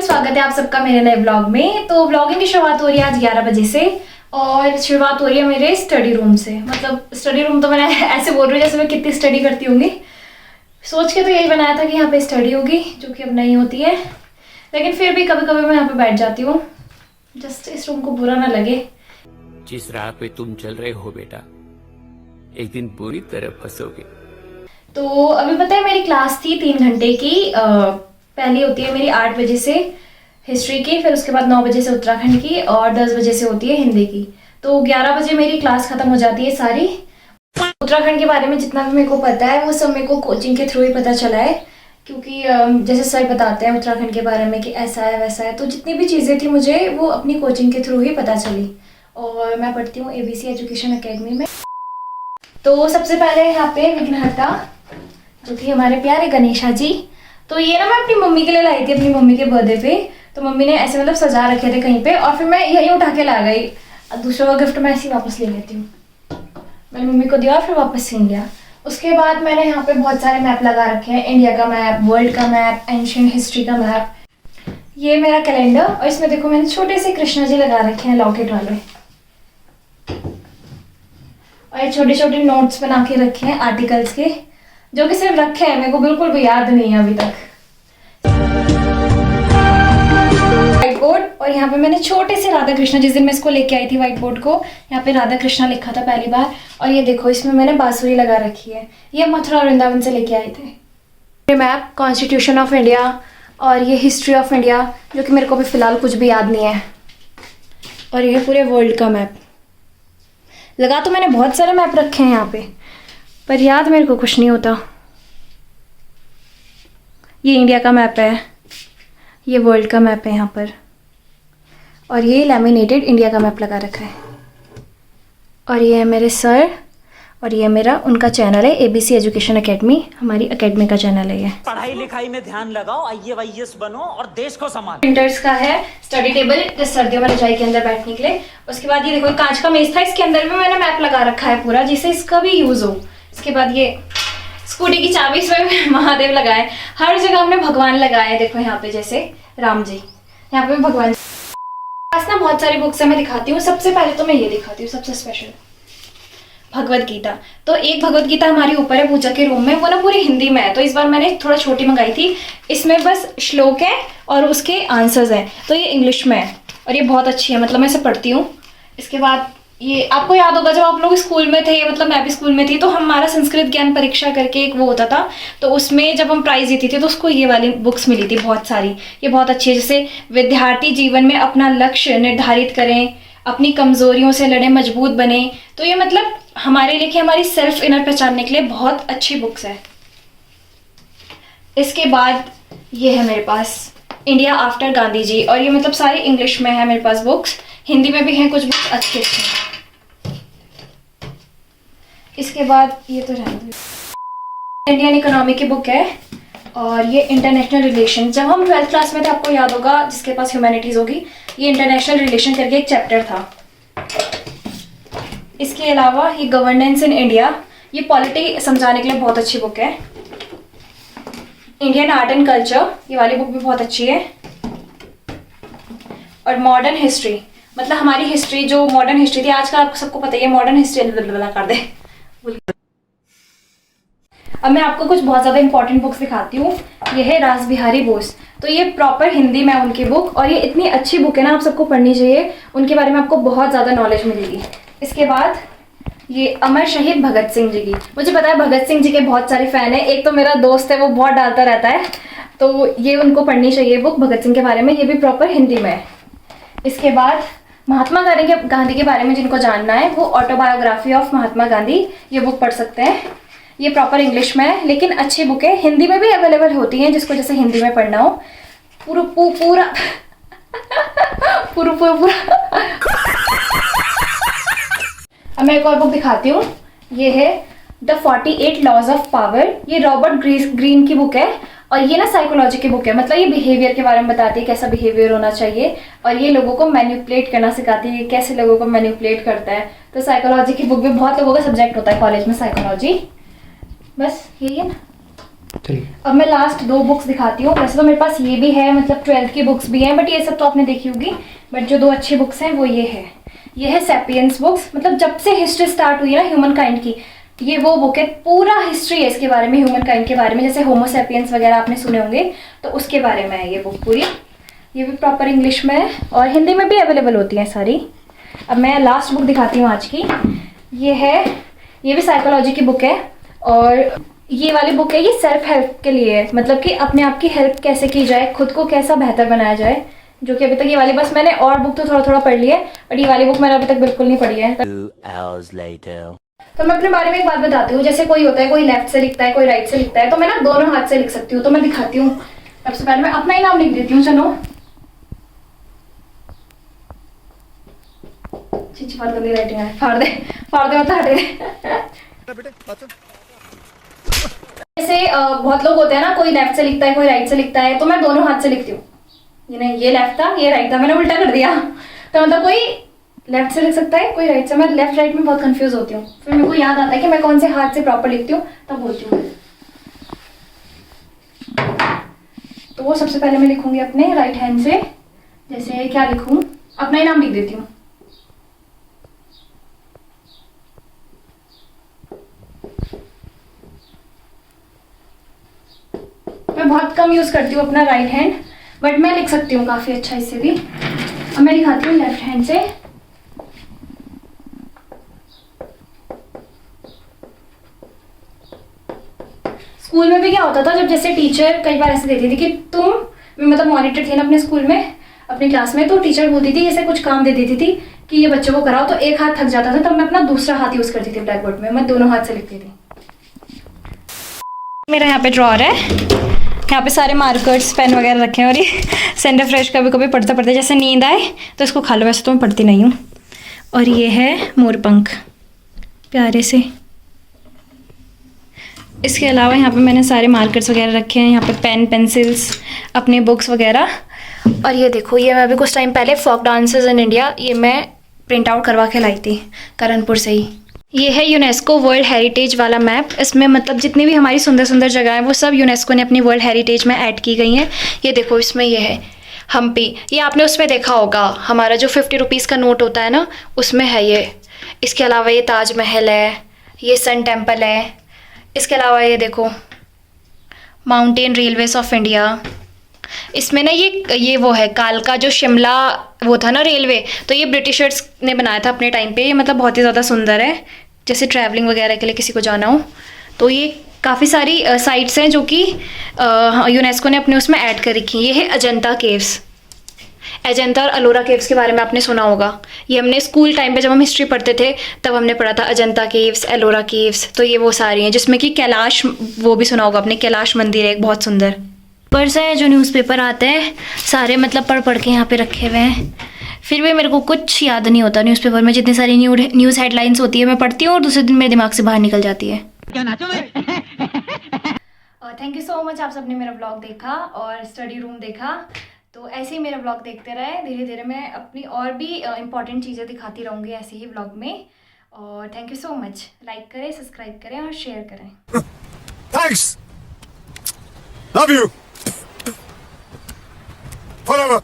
स्वागत है आप सबका मेरे नए ब्लॉग में। तो ब्लॉगिंग की शुरुआत हो रही है आज 11 बजे से और शुरुआत हो रही है मेरे स्टडी रूम से। मतलब स्टडी रूम तो मैंने ऐसे बोल रही हूँ जैसे मैं कितनी स्टडी करती होंगी। सोच के तो यही बनाया था कि यहाँ पे स्टडी होगी, जो कि अब नहीं होती है, लेकिन फिर भी कभी कभी मैं यहाँ पे बैठ जाती हूँ, जस्ट इस रूम को बुरा ना लगे। जिस राह पे तुम चल रहे हो बेटा, एक दिन पूरी तरह फंसोगे। तो अभी पता है मेरी क्लास थी 3 घंटे की। पहली होती है मेरी 8 बजे से हिस्ट्री की, फिर उसके बाद 9 बजे से उत्तराखंड की और 10 बजे से होती है हिंदी की। तो 11 बजे मेरी क्लास खत्म हो जाती है सारी। उत्तराखंड के बारे में जितना भी मेरे को पता है वो सब मेरे को कोचिंग के थ्रू ही पता चला है, क्योंकि जैसे सर बताते हैं उत्तराखंड के बारे में कि ऐसा है वैसा है, तो जितनी भी चीज़ें थी मुझे वो अपनी कोचिंग के थ्रू ही पता चली। और मैं पढ़ती हूँ ABC एजुकेशन अकेडमी में। तो सबसे पहले यहाँ पे विघ्नहर्ता, जो कि हमारे प्यारे गणेशा जी। तो ये ना मैं अपनी मम्मी के लिए लाई थी अपनी मम्मी के बर्थडे पे। तो मम्मी ने ऐसे मतलब सजा रखे थे कहीं पे और फिर मैं यही उठा के ला गई। दूसरा गिफ्ट मैं ऐसे वापस ले लेती हूँ। मैंने मम्मी को दिया फिर वापस छीन लिया। उसके बाद मैंने यहाँ पे बहुत सारे मैप लगा रखे हैं, इंडिया का मैप, वर्ल्ड का मैप, एंशिएंट हिस्ट्री का मैप। ये मेरा कैलेंडर और इसमें देखो मैंने छोटे से कृष्णा जी लगा रखे हैं लॉकेट वाले। और ये छोटे छोटे नोट्स बना के रखे हैं आर्टिकल्स के, जो कि सिर्फ रखे हैं, मेरे को बिल्कुल भी याद नहीं है अभी तक। व्हाइट बोर्ड, और यहाँ पे मैंने छोटे से राधा कृष्णा, जिस दिन मैं इसको लेके आई थी व्हाइट बोर्ड को, यहाँ पे राधा कृष्णा लिखा था पहली बार। और ये देखो इसमें मैंने बांसुरी लगा रखी है, ये मथुरा और वृंदावन से लेके आए थे। ये मैप कॉन्स्टिट्यूशन ऑफ इंडिया और ये हिस्ट्री ऑफ इंडिया, जो कि मेरे को भी फिलहाल कुछ भी याद नहीं है। और ये पूरे वर्ल्ड का मैप लगा। तो मैंने बहुत सारे मैप रखे हैं यहाँ पे, पर याद मेरे को कुछ नहीं होता। ये इंडिया का मैप है, ये वर्ल्ड का मैप है यहाँ पर, और ये लैमिनेटेड इंडिया का मैप लगा रखा है। और ये है मेरे सर, और ये मेरा उनका चैनल है ABC एजुकेशन अकेडमी, हमारी अकेडमी का चैनल है ये। पढ़ाई लिखाई में ध्यान लगाओ, IAS बनो और देश को संभालो। प्रिंटर्स का है स्टडी टेबल, जिस सर्दियों में रजाई के अंदर बैठने के लिए। उसके बाद ये देखो कांच का मेज था, इसके अंदर में मैंने मैप लगा रखा है पूरा, जिससे इसका भी यूज हो। इसके बाद ये स्कूटी की चाबी, इसमें महादेव लगाए। हर जगह हमने भगवान लगाए, देखो यहाँ पे जैसे राम जी, यहाँ पे भगवान। पास ना बहुत सारी बुक्स है, मैं दिखाती हूँ। सबसे पहले तो मैं ये दिखाती हूँ, सबसे स्पेशल भगवत गीता। तो एक भगवत गीता हमारी ऊपर है पूजा के रूम में, वो ना पूरी हिंदी में है। तो इस बार मैंने थोड़ा छोटी मंगाई थी, इसमें बस श्लोक है और उसके आंसर्स हैं। तो ये इंग्लिश में है और ये बहुत अच्छी है, मतलब मैं इसे पढ़ती हूँ। इसके बाद ये आपको याद होगा जब आप लोग स्कूल में थे, मतलब मैं भी स्कूल में थी, तो हमारा संस्कृत ज्ञान परीक्षा करके एक वो होता था। तो उसमें जब हम प्राइज जीती थी तो उसको ये वाली बुक्स मिली थी बहुत सारी। ये बहुत अच्छी है, जैसे विद्यार्थी जीवन में अपना लक्ष्य निर्धारित करें, अपनी कमजोरियों से लड़े, मजबूत बने। तो ये मतलब हमारे लिए, हमारी सेल्फ इनर पहचानने के लिए बहुत अच्छी बुक्स है। इसके बाद ये है मेरे पास इंडिया आफ्टर गांधी जी, और ये मतलब सारी इंग्लिश में है मेरे पास बुक्स, हिंदी में भी हैं कुछ बुक्स अच्छी अच्छी। इसके बाद ये तो इंडियन इकोनॉमी की बुक है, और ये इंटरनेशनल रिलेशन। जब हम 12th क्लास में थे, आपको याद होगा, जिसके पास ह्यूमैनिटीज होगी, ये इंटरनेशनल रिलेशन करके एक चैप्टर था। इसके अलावा ये गवर्नेंस इन इंडिया, ये पॉलिटी समझाने के लिए बहुत अच्छी बुक है। इंडियन आर्ट एंड कल्चर, ये वाली बुक भी बहुत अच्छी है। और मॉडर्न हिस्ट्री, मतलब हमारी हिस्ट्री, जो मॉडर्न हिस्ट्री थी, आजकल आपको सबको पता है मॉडर्न हिस्ट्री कर दे। अब मैं आपको कुछ बहुत ज़्यादा इंपॉर्टेंट बुक्स दिखाती हूँ। ये है रास बिहारी बोस, तो ये प्रॉपर हिंदी में उनकी बुक, और ये इतनी अच्छी बुक है ना, आप सबको पढ़नी चाहिए। उनके बारे में आपको बहुत ज़्यादा नॉलेज मिलेगी। इसके बाद ये अमर शहीद भगत सिंह जी की, मुझे पता है भगत सिंह जी के बहुत सारे फ़ैन हैं। एक तो मेरा दोस्त है, वो बहुत डालता रहता है, तो ये उनको पढ़नी चाहिए बुक भगत सिंह के बारे में, ये भी प्रॉपर हिंदी में है। इसके बाद महात्मा गांधी के बारे में जिनको जानना है, वो ऑटोबायोग्राफी ऑफ महात्मा गांधी, ये बुक पढ़ सकते हैं। ये प्रॉपर इंग्लिश में है, लेकिन अच्छी बुक है, हिंदी में भी अवेलेबल होती हैं, जिसको जैसे हिंदी में पढ़ना हो। पूरा अब मैं एक और बुक दिखाती हूँ। ये है द 48 लॉज ऑफ पावर, ये रॉबर्ट ग्रीन की बुक है, और ये ना साइकोलॉजी की बुक है, मतलब ये बिहेवियर के बारे में बताती है, कैसा बिहेवियर होना चाहिए, और ये लोगों को मैनिपुलेट करना सिखाती है, कैसे लोगों को मैनिपुलेट करता है। तो साइकोलॉजी की बुक भी बहुत लोगों का सब्जेक्ट होता है कॉलेज में, साइकोलॉजी। बस यही है ना। अब मैं लास्ट 2 बुक्स दिखाती हूँ। वैसे तो मेरे पास ये भी है, मतलब 12th की बुक्स भी हैं, बट ये सब तो आपने देखी होगी। बट जो 2 अच्छी बुक्स हैं वो ये है सैपियंस बुक्स। मतलब जब से हिस्ट्री स्टार्ट हुई है ना ह्यूमन काइंड की, ये वो बुक है, पूरा हिस्ट्री है इसके बारे में, ह्यूमन काइंड के बारे में। जैसे होमो सैपियंस वगैरह आपने सुने होंगे, तो उसके बारे में है ये बुक पूरी। ये भी प्रॉपर इंग्लिश में है और हिंदी में भी अवेलेबल होती हैं सारी। अब मैं लास्ट बुक दिखाती हूँ आज की। ये भी साइकोलॉजी की बुक है और ये वाली बुक है, ये सेल्फ हेल्प के लिए है। मतलब कि अपने आप की हेल्प कैसे की जाए, खुद को कैसा बेहतर बनाया जाए। जो कि अभी तक ये वाली, बस मैंने और बुक तो थोड़ा पढ़ ली है, बट ये वाली बुक मैंने अभी तक बिल्कुल नहीं पढ़ी है। 2 hours later. तो मैं अपने बारे में एक बात बताती हूँ। जैसे कोई होता है, कोई लेफ्ट से लिखता है, कोई राइट से लिखता है, तो मैं ना दोनों हाथ से लिख सकती हूँ। तो मैं दिखाती हूँ। सबसे पहले मैं अपना ही नाम लिख देती हूँ। चलो, चिची बहुत गंदी राइटिंग है, फाड़ दे मत, हटे दे। जैसे बहुत लोग होते हैं ना, कोई लेफ्ट से लिखता है, कोई राइट से लिखता है, तो मैं दोनों हाथ से लिखती हूँ। ये नहीं, ये लेफ्ट था, ये राइट था, मैंने उल्टा कर दिया। तो मतलब कोई लेफ्ट से लिख सकता है, कोई राइट से। मैं लेफ्ट राइट में बहुत कंफ्यूज होती हूँ, फिर मेरे को याद आता है कि मैं कौन से हाथ से प्रॉपर लिखती हूँ, तब बोलती हूँ। तो वो सबसे पहले मैं लिखूंगी अपने राइट हैंड से। जैसे क्या लिखूँ, अपना ही नाम लिख देती हूँ। मैं बहुत कम यूज करती हूँ अपना राइट हैंड, बट मैं लिख सकती हूँ काफी अच्छा इससे भी। अब मैं लिखाती हूँ लेफ्ट हैंड से। स्कूल में भी क्या होता था, जब जैसे टीचर कई बार ऐसे देती थी कि तुम, मतलब मॉनिटर थी ना अपने स्कूल में, अपनी क्लास में, तो टीचर बोलती थी, जैसे कुछ काम दे देती थी कि ये बच्चों को कराओ, तो एक हाथ थक जाता था, तब मैं अपना दूसरा हाथ यूज करती थी ब्लैक बोर्ड में। मैं दोनों हाथ से लिखती थी। मेरा यहाँ पे ड्रॉअर है, यहाँ पे सारे मार्कर्स, पेन वगैरह रखे हैं। और ये सेंटर फ्रेश कभी कभी पढ़ते पढ़ते जैसे नींद आए तो इसको खा लो, वैसे तो मैं पढ़ती नहीं हूँ। और ये है मोरपंख, प्यारे से। इसके अलावा यहाँ पे मैंने सारे मार्कर्स वगैरह रखे हैं, यहाँ पे पेन, पेंसिल्स, अपनी बुक्स वगैरह। और ये देखो, ये मैं अभी कुछ टाइम पहले फोक डांसेस इन इंडिया, ये मैं प्रिंट आउट करवा के लाई थी कानपुर से ही। ये है यूनेस्को वर्ल्ड हेरिटेज वाला मैप। इसमें मतलब जितनी भी हमारी सुंदर सुंदर जगह हैं वो सब यूनेस्को ने अपनी वर्ल्ड हेरिटेज में ऐड की गई हैं। ये देखो, इसमें ये है हम्पी, ये आपने उसमें देखा होगा, हमारा जो 50 रुपीज़ का नोट होता है ना, उसमें है ये। इसके अलावा ये ताजमहल है, ये सन टेम्पल है। इसके अलावा ये देखो, माउंटेन रेलवेज ऑफ इंडिया। इसमें ना ये वो है कालका, जो शिमला वो था ना रेलवे, तो ये ब्रिटिशर्स ने बनाया था अपने टाइम पे। ये मतलब बहुत ही ज़्यादा सुंदर है, जैसे ट्रैवलिंग वगैरह के लिए किसी को जाना हो तो। ये काफ़ी सारी साइट्स हैं जो कि यूनेस्को ने अपने उसमें ऐड कर रखी हैं। ये है अजंता केव्स, अजंता और अलोरा केव्स के बारे में आपने सुना होगा। ये हमने स्कूल टाइम पे जब हम हिस्ट्री पढ़ते थे तब हमने पढ़ा था, अजंता केव्स, एलोरा केव्स। तो ये वो सारी हैं, जिसमें कि कैलाश, वो भी सुना होगा आपने, कैलाश मंदिर है एक बहुत सुंदर। पर से जो न्यूज़पेपर आते हैं सारे, मतलब पढ़ के यहाँ पे रखे हुए हैं, फिर भी मेरे को कुछ याद नहीं होता न्यूज़पेपर में। जितनी सारी न्यूज़ हेडलाइंस होती है मैं पढ़ती हूँ और दूसरे दिन मेरे दिमाग से बाहर निकल जाती है। थैंक यू सो मच, आप सबने मेरा ब्लॉग देखा और स्टडी रूम देखा। तो ऐसे ही मेरा ब्लॉग देखते रहे, धीरे धीरे मैं अपनी और भी इंपॉर्टेंट चीज़ें दिखाती रहूँगी ऐसे ही ब्लॉग में। और thank you so much, like करें, सब्सक्राइब करें और शेयर करें। Thanks. Love you. Forever.